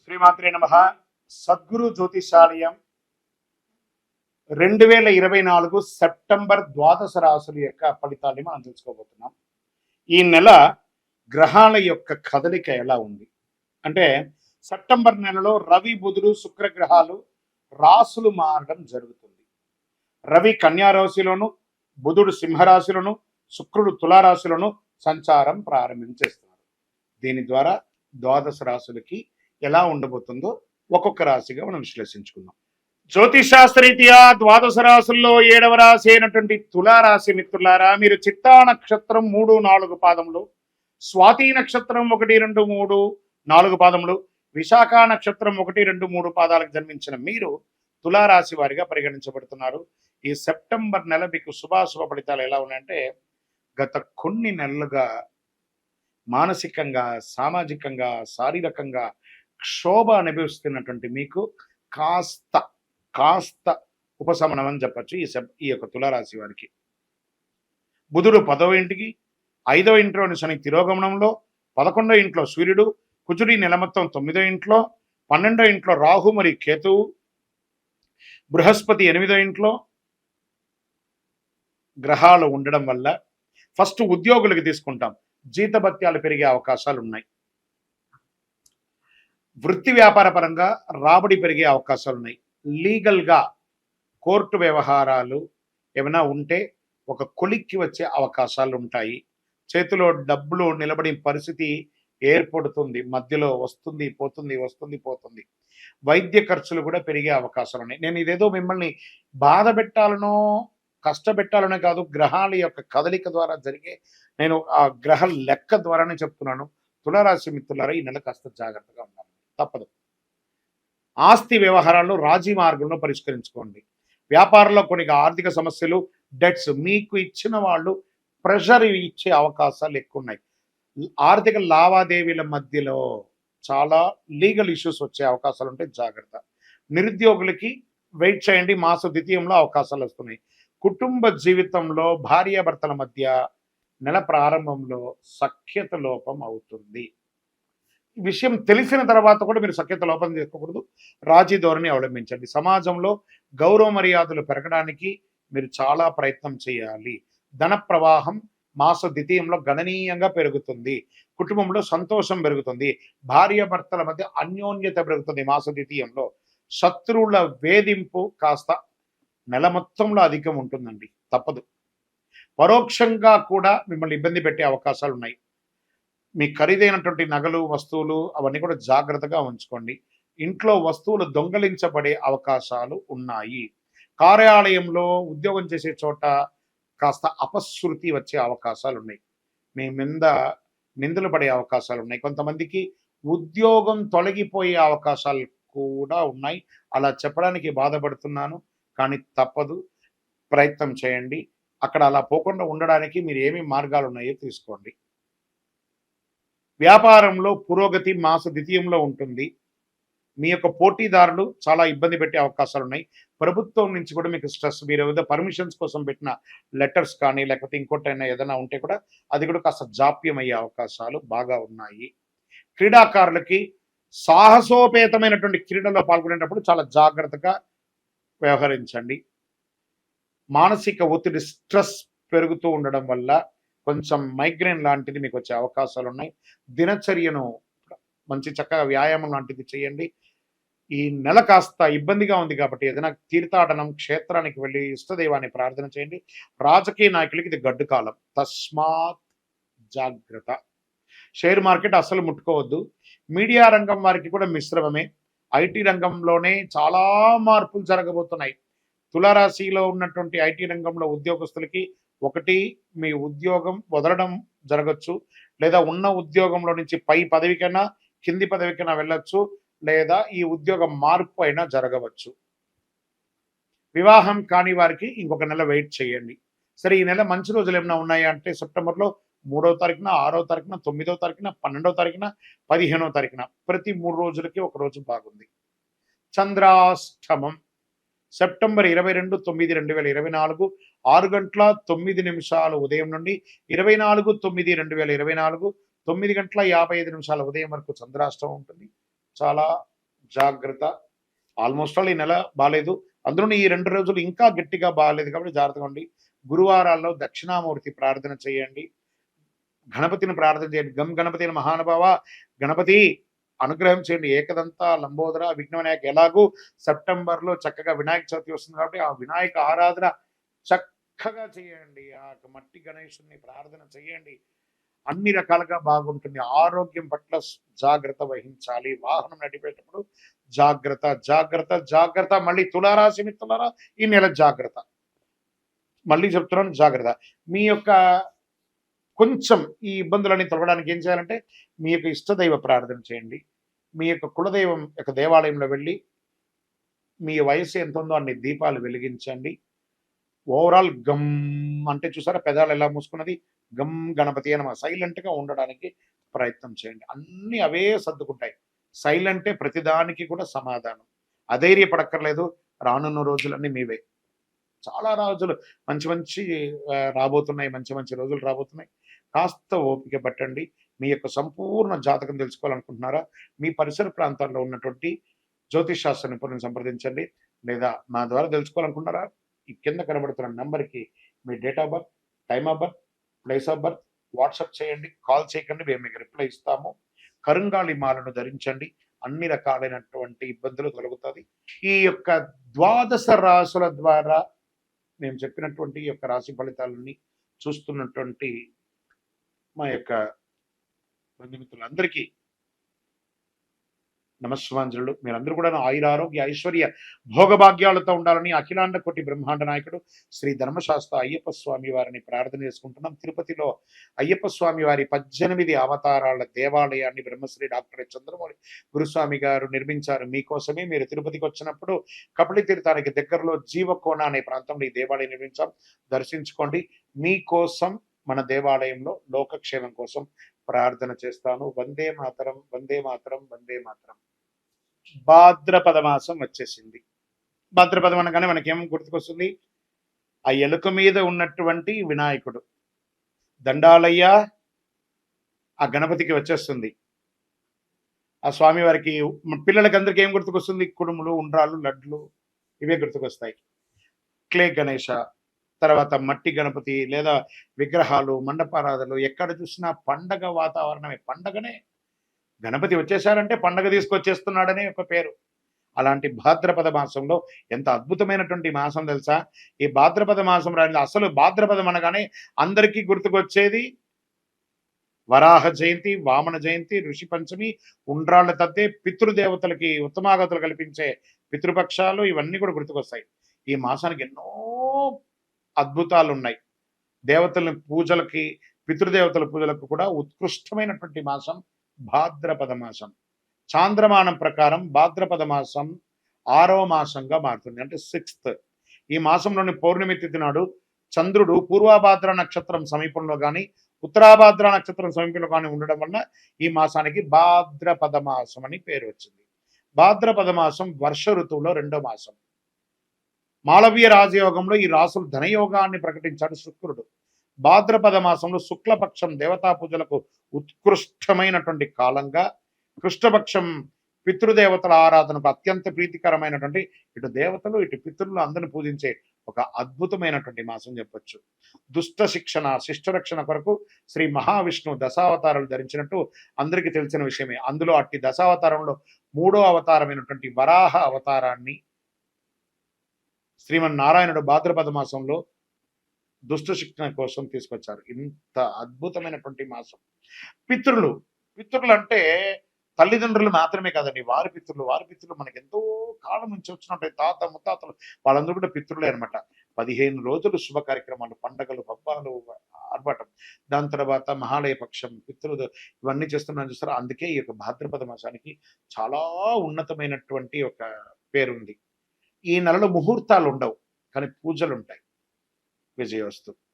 శ్రీమాత్రే నమః. సద్గురు జ్యోతిషాలయం 2024 సెప్టెంబర్ ద్వాదశ రాశుల యొక్క ఫలితాన్ని మనం తెలుసుకోబోతున్నాం. ఈ నెల గ్రహాల యొక్క కదలిక ఎలా ఉంది అంటే, సెప్టెంబర్ నెలలో రవి, బుధుడు, శుక్ర గ్రహాలు రాశులు మారడం జరుగుతుంది. రవి కన్యా రాశిలోను, బుధుడు సింహరాశిలోను, శుక్రుడు తులారాశిలోను సంచారం ప్రారంభించేస్తున్నారు. దీని ద్వారా ద్వాదశ రాశులకి ఎలా ఉండబోతుందో ఒక్కొక్క రాశిగా మనం విశ్లేషించుకుందాం. జ్యోతిషాస్త్రరీత్యా ద్వాదశ రాశుల్లో 7వ రాశి అయినటువంటి తులారాశి మిత్రులారా, మీరు చిత్తా నక్షత్రం 3, 4 పాదములు, స్వాతి నక్షత్రం 1, 2, 3, 4 పాదములు, విశాఖ నక్షత్రం 1, 2, 3 పాదాలకు జన్మించిన మీరు తులారాశి వారిగా పరిగణించబడుతున్నారు. ఈ సెప్టెంబర్ నెల మీకు శుభాశుభ ఫలితాలు ఎలా ఉన్నాయంటే, గత కొన్ని నెలలుగా మానసికంగా, సామాజికంగా, శారీరకంగా క్షోభ అనుభవిస్తున్నటువంటి మీకు కాస్త ఉపశమనం అని చెప్పచ్చు ఈ యొక్క తులారాశి వారికి. బుధుడు 10వ ఇంటికి, 5వ ఇంట్లోని శని తిరోగమనంలో, 11వ ఇంట్లో సూర్యుడు, కుజుడి నెల మొత్తం 9వ ఇంట్లో, 12వ ఇంట్లో రాహు మరియు కేతువు, బృహస్పతి 8వ ఇంట్లో గ్రహాలు ఉండడం వల్ల ఫస్ట్ ఉద్యోగులకు తీసుకుంటాం, జీతభత్యాలు పెరిగే అవకాశాలు ఉన్నాయి. వృత్తి వ్యాపార పరంగా రాబడి పెరిగే అవకాశాలు ఉన్నాయి. లీగల్గా కోర్టు వ్యవహారాలు ఏమైనా ఉంటే ఒక కొలిక్కి వచ్చే అవకాశాలు ఉంటాయి. చేతిలో డబ్బులు నిలబడి పరిస్థితి ఏర్పడుతుంది, మధ్యలో వస్తుంది పోతుంది. వైద్య ఖర్చులు కూడా పెరిగే అవకాశాలు ఉన్నాయి. నేను ఇదేదో మిమ్మల్ని బాధ పెట్టాలనో కష్టపెట్టాలనే కాదు, గ్రహాల యొక్క కదలిక ద్వారా జరిగే, నేను ఆ గ్రహ లెక్క ద్వారానే చెప్తున్నాను. తులారాశి మిత్రులారా, ఈ నెల కాస్త జాగ్రత్తగా ఉండాలి, తప్పదు. ఆస్తి వ్యవహారాల్లో రాజీ మార్గంలో పరిష్కరించుకోండి. వ్యాపారంలో కొన్ని ఆర్థిక సమస్యలు, డెట్స్ మీకు ఇచ్చిన వాళ్ళు ప్రెషర్ ఇచ్చే అవకాశాలు ఎక్కువ ఉన్నాయి. ఆర్థిక లావాదేవీల మధ్యలో చాలా లీగల్ ఇష్యూస్ వచ్చే అవకాశాలు ఉంటాయి, జాగ్రత్త. నిరుద్యోగులకి వెయిట్ చేయండి, మాస ద్వితీయంలో అవకాశాలు వస్తున్నాయి. కుటుంబ జీవితంలో భార్యాభర్తల మధ్య నెల ప్రారంభంలో సఖ్యత లోపం అవుతుంది. ఈ విషయం తెలిసిన తర్వాత కూడా మీరు సఖ్యత లోపం చేసుకోకూడదు, రాజీ ధోరణి అవలంబించండి. సమాజంలో గౌరవ మర్యాదలు పెరగడానికి మీరు చాలా ప్రయత్నం చేయాలి. ధన ప్రవాహం మాస ద్వితీయంలో గణనీయంగా పెరుగుతుంది. కుటుంబంలో సంతోషం పెరుగుతుంది. భార్యాభర్తల మధ్య అన్యోన్యత పెరుగుతుంది. మాస ద్వితీయంలో శత్రువుల వేధింపు కాస్త నెల మొత్తంలో అధికం ఉంటుందండి, తప్పదు. పరోక్షంగా కూడా మిమ్మల్ని ఇబ్బంది పెట్టే అవకాశాలు ఉన్నాయి. మీ ఖరీదైనటువంటి నగలు, వస్తువులు అవన్నీ కూడా జాగ్రత్తగా ఉంచుకోండి. ఇంట్లో వస్తువులు దొంగలించబడే అవకాశాలు ఉన్నాయి. కార్యాలయంలో ఉద్యోగం చేసే చోట కాస్త అపశృతి వచ్చే అవకాశాలు ఉన్నాయి. మీ మీద నిందలు పడే అవకాశాలు ఉన్నాయి. కొంతమందికి ఉద్యోగం తొలగిపోయే అవకాశాలు కూడా ఉన్నాయి. అలా చెప్పడానికి బాధపడుతున్నాను, కానీ తప్పదు, ప్రయత్నం చేయండి. అక్కడ అలా పోకుండా ఉండడానికి మీరు ఏమేమి మార్గాలు ఉన్నాయో తీసుకోండి. వ్యాపారంలో పురోగతి మాస ద్వితీయంలో ఉంటుంది. మీ యొక్క పోటీదారులు చాలా ఇబ్బంది పెట్టే అవకాశాలు ఉన్నాయి. ప్రభుత్వం నుంచి కూడా మీకు స్ట్రెస్, మీరు ఏదో పర్మిషన్స్ కోసం పెట్టిన లెటర్స్ కానీ లేకపోతే ఇంకోటైనా ఏదైనా ఉంటే కూడా అది కూడా కాస్త జాప్యం అయ్యే అవకాశాలు బాగా ఉన్నాయి. క్రీడాకారులకి సాహసోపేతమైనటువంటి క్రీడల్లో పాల్గొనేటప్పుడు చాలా జాగ్రత్తగా వ్యవహరించండి. మానసిక ఒత్తిడి, స్ట్రెస్ పెరుగుతూ ఉండడం వల్ల కొంచెం మైగ్రేన్ లాంటిది మీకు వచ్చే అవకాశాలు ఉన్నాయి. దినచర్యను మంచి చక్కగా వ్యాయామం లాంటిది చేయండి. ఈ నెల కాస్త ఇబ్బందిగా ఉంది కాబట్టి ఏదైనా తీర్థాటనం, క్షేత్రానికి వెళ్ళి ఇష్టదైవాన్ని ప్రార్థన చేయండి. రాజకీయ నాయకులకి ఇది గడ్డు కాలం, తస్మాత్ జాగ్రత్త. షేర్ మార్కెట్ అస్సలు ముట్టుకోవద్దు. మీడియా రంగం వారికి కూడా మిశ్రమమే. ఐటీ రంగంలోనే చాలా మార్పులు జరగబోతున్నాయి. తులారాశిలో ఉన్నటువంటి ఐటీ రంగంలో ఉద్యోగస్తులకి ఒకటి, మీ ఉద్యోగం వదలడం జరగచ్చు, లేదా ఉన్న ఉద్యోగంలో నుంచి పై పదవికైనా కింది పదవికైనా వెళ్ళొచ్చు, లేదా ఈ ఉద్యోగం మార్పు అయినా జరగవచ్చు. వివాహం కాని వారికి ఇంకొక నెల వెయిట్ చేయండి. సరే, ఈ నెల మంచి రోజులు ఏమైనా ఉన్నాయా అంటే, సెప్టెంబర్లో 3వ తారీఖున, 6వ తారీఖున, 9వ తారీఖున, 12వ తారీఖున, 15వ తారీఖున ప్రతి 3 రోజులకి ఒక రోజు బాగుంది. చంద్రాష్టమం సెప్టెంబర్ 22, 9, 2024 6:09 ఉదయం నుండి 24, 9, 2024 9:55 ఉదయం వరకు చంద్రాష్టమం ఉంటుంది. చాలా జాగ్రత్త. ఆల్మోస్ట్ ఆల్ ఈ నెల బాలేదు. అందులోని ఈ 2 రోజులు ఇంకా గట్టిగా బాలేదు కాబట్టి జాగ్రత్తగా ఉండి. గురువారాల్లో దక్షిణామూర్తి ప్రార్థన చేయండి. గణపతిని ప్రార్థన చేయండి. గం గణపతిని మహానుభావ, గణపతి అనుగ్రహం చేయండి. ఏకదంత, లంబోదర, విఘ్న వినాయక ఎలాగూ సెప్టెంబర్‌లో చక్కగా వినాయక చవితి వస్తుంది కాబట్టి ఆ వినాయక ఆరాధన చక్కగా చేయండి. ఆ మట్టి గణేశుడిని ప్రార్థన చేయండి. అన్ని రకాలుగా బాగుంటుంది. ఆరోగ్యం పట్ల జాగ్రత్త వహించాలి. వాహనం నడిపేటప్పుడు జాగ్రత్త, జాగ్రత్త, జాగ్రత్త. మళ్ళీ తులారాశి మిత్రులారా ఈ నెల జాగ్రత్త. మళ్ళీ చెప్తున్నాను జాగ్రత్త. మీ యొక్క కొంచెం ఈ ఇబ్బందులన్నీ తొలగడానికి ఏం చేయాలంటే మీ యొక్క ఇష్టదైవ ప్రార్థన చేయండి. మీ యొక్క కులదైవం యొక్క దేవాలయంలో వెళ్ళి మీ వయస్సు ఎంత ఉందో అన్ని దీపాలు వెలిగించండి. ఓవరాల్ గమ్ అంటే చూసారా పెదాలు ఎలా మూసుకున్నది? గమ్ గణపతి అని సైలెంట్‌గా ఉండడానికి ప్రయత్నం చేయండి. అన్నీ అవే సర్దుకుంటాయి. సైలెంటే ప్రతిదానికి కూడా సమాధానం. అధైర్యపడక్కర్లేదు. రానున్న రోజులన్నీ మీవే. చాలా రోజులు మంచి మంచి రాబోతున్నాయి. మంచి మంచి రోజులు రాబోతున్నాయి. కాస్త ఓపిక పట్టండి. మీ యొక్క సంపూర్ణ జాతకం తెలుసుకోవాలనుకుంటున్నారా? మీ పరిసర ప్రాంతాల్లో ఉన్నటువంటి జ్యోతిష్ శాస్త్ర నిపుణులను సంప్రదించండి. లేదా మా ద్వారా తెలుసుకోవాలనుకుంటున్నారా? ఈ కింద కనబడుతున్న నంబర్‌కి మీ date of birth, time of birth, place of birth WhatsApp చేయండి. కాల్ చేయకండి. మేము మీకు రిప్లై ఇస్తాము. కరుంగాళి మాలను ధరించండి. అన్ని రకాలైనటువంటి ఇబ్బందులు తొలగుతాది. ఈ యొక్క ద్వాదశ రాసుల ద్వారా మేము చెప్పినటువంటి ఈ యొక్క రాశి ఫలితాలన్నీ చూస్తున్నటువంటి మా యొక్క బంధుమిత్రులందరికీ నమస్సుమాంజలు. మీరందరూ కూడా ఆయురారోగ్య ఐశ్వర్య భోగభాగ్యాలతో ఉండాలని అఖిలాండ కోటి బ్రహ్మాండ నాయకుడు శ్రీ ధర్మశాస్త్ర అయ్యప్ప స్వామి వారిని ప్రార్థన చేసుకుంటున్నాం. తిరుపతిలో అయ్యప్ప స్వామి వారి 18 అవతారాల దేవాలయాన్ని బ్రహ్మశ్రీ డాక్టర్ చంద్రమౌళి గురుస్వామి గారు నిర్మించారు. మీకోసమే మీరు తిరుపతికి వచ్చినప్పుడు కపిలి తీర్థానికి దగ్గరలో జీవకోణ అనే ప్రాంతంలో ఈ దేవాలయం నిర్మించాం. దర్శించుకోండి. మీకోసం మన దేవాలయంలో లోకక్షేమం కోసం ప్రార్థన చేస్తాను. వందే మాతరం, వందే మాతరం, వందే మాతరం. భాద్రపద మాసం వచ్చేసింది. భాద్రపదం అనగానే మనకేం గుర్తుకొస్తుంది? ఆ ఎలుక మీద ఉన్నటువంటి వినాయకుడు. దండాలయ్య ఆ గణపతికి వచ్చేస్తుంది. ఆ స్వామి వారికి పిల్లలకి అందరికి ఏం గుర్తుకొస్తుంది? కుడుములు, ఉండ్రాళ్ళు, లడ్లు ఇవే గుర్తుకొస్తాయి. క్లే గణేష, తర్వాత మట్టి గణపతి లేదా విగ్రహాలు, మండపారాధనలు ఎక్కడ చూసినా పండగ వాతావరణమే. పండగనే. గణపతి వచ్చేసారంటే పండగ తీసుకొచ్చేస్తున్నాడనే ఒక పేరు. అలాంటి భాద్రపద మాసంలో ఎంత అద్భుతమైనటువంటి మాసం తెలుసా? ఈ భాద్రపద మాసం రాని అసలు భాద్రపదం అనగానే అందరికీ గుర్తుకొచ్చేది వరాహ జయంతి, వామన జయంతి, ఋషి పంచమి, ఉండ్రాళ్ల తద్దే, పితృదేవతలకి ఉత్తమాగతులు కల్పించే పితృపక్షాలు ఇవన్నీ కూడా గుర్తుకొస్తాయి. ఈ మాసానికి ఎన్నో అద్భుతాలు ఉన్నాయి. దేవతల పూజలకి, పితృదేవతల పూజలకు కూడా ఉత్కృష్టమైనటువంటి మాసం భాద్రపద మాసం. చాంద్రమానం ప్రకారం భాద్రపద మాసం 6వ మాసంగా మారుతుంది. అంటే 6th. ఈ మాసంలోని పౌర్ణమి తిథి నాడు చంద్రుడు పూర్వభాద్ర నక్షత్రం సమీపంలో కానీ ఉత్తరాభాద్ర నక్షత్రం సమీపంలో కానీ ఉండడం వల్ల ఈ మాసానికి భాద్రపద మాసం అని పేరు వచ్చింది. భాద్రపద మాసం వర్ష ఋతువులో 2వ మాసం. మాళవీయ రాజయోగంలో ఈ రాసులు ధనయోగాన్ని ప్రకటించాడు శుక్రుడు. భాద్రపద మాసంలో శుక్లపక్షం దేవతా పూజలకు ఉత్కృష్టమైనటువంటి కాలంగా, కృష్ణపక్షం పితృదేవతల ఆరాధనకు అత్యంత ప్రీతికరమైనటువంటి ఇటు దేవతలు ఇటు పితృలు అందరిని పూజించే ఒక అద్భుతమైనటువంటి మాసం చెప్పొచ్చు. దుష్ట శిక్షణ, శిష్టరక్షణ కొరకు శ్రీ మహావిష్ణువు దశావతారాలు ధరించినట్టు అందరికీ తెలిసిన విషయమే. అందులో అట్టి దశావతారంలో 3వ అవతారమైనటువంటి వరాహ అవతారాన్ని శ్రీమన్నారాయణుడు భాద్రపద మాసంలో దుష్ట శిక్షణ కోసం తీసుకొచ్చారు. ఇంత అద్భుతమైనటువంటి మాసం. పితృలు అంటే తల్లిదండ్రులు మాత్రమే కాదండి, వారి పితృలు మనకి ఎంతో కాలం నుంచి వచ్చినట్టు తాత ముత్తాతలు వాళ్ళందరూ కూడా పితృలే అనమాట. 15 రోజులు శుభ కార్యక్రమాలు, పండగలు, పబ్బాలు, ఆర్భాటం. దాని తర్వాత మహాలయ పక్షం, పితృలు ఇవన్నీ చేస్తున్నాను చూస్తారా. అందుకే ఈ యొక్క భాద్రపద మాసానికి చాలా ఉన్నతమైనటువంటి ఒక పేరుంది. ఈ నెలలో ముహూర్తాలు ఉండవు, కానీ పూజలు ఉంటాయి. విజయోస్తు.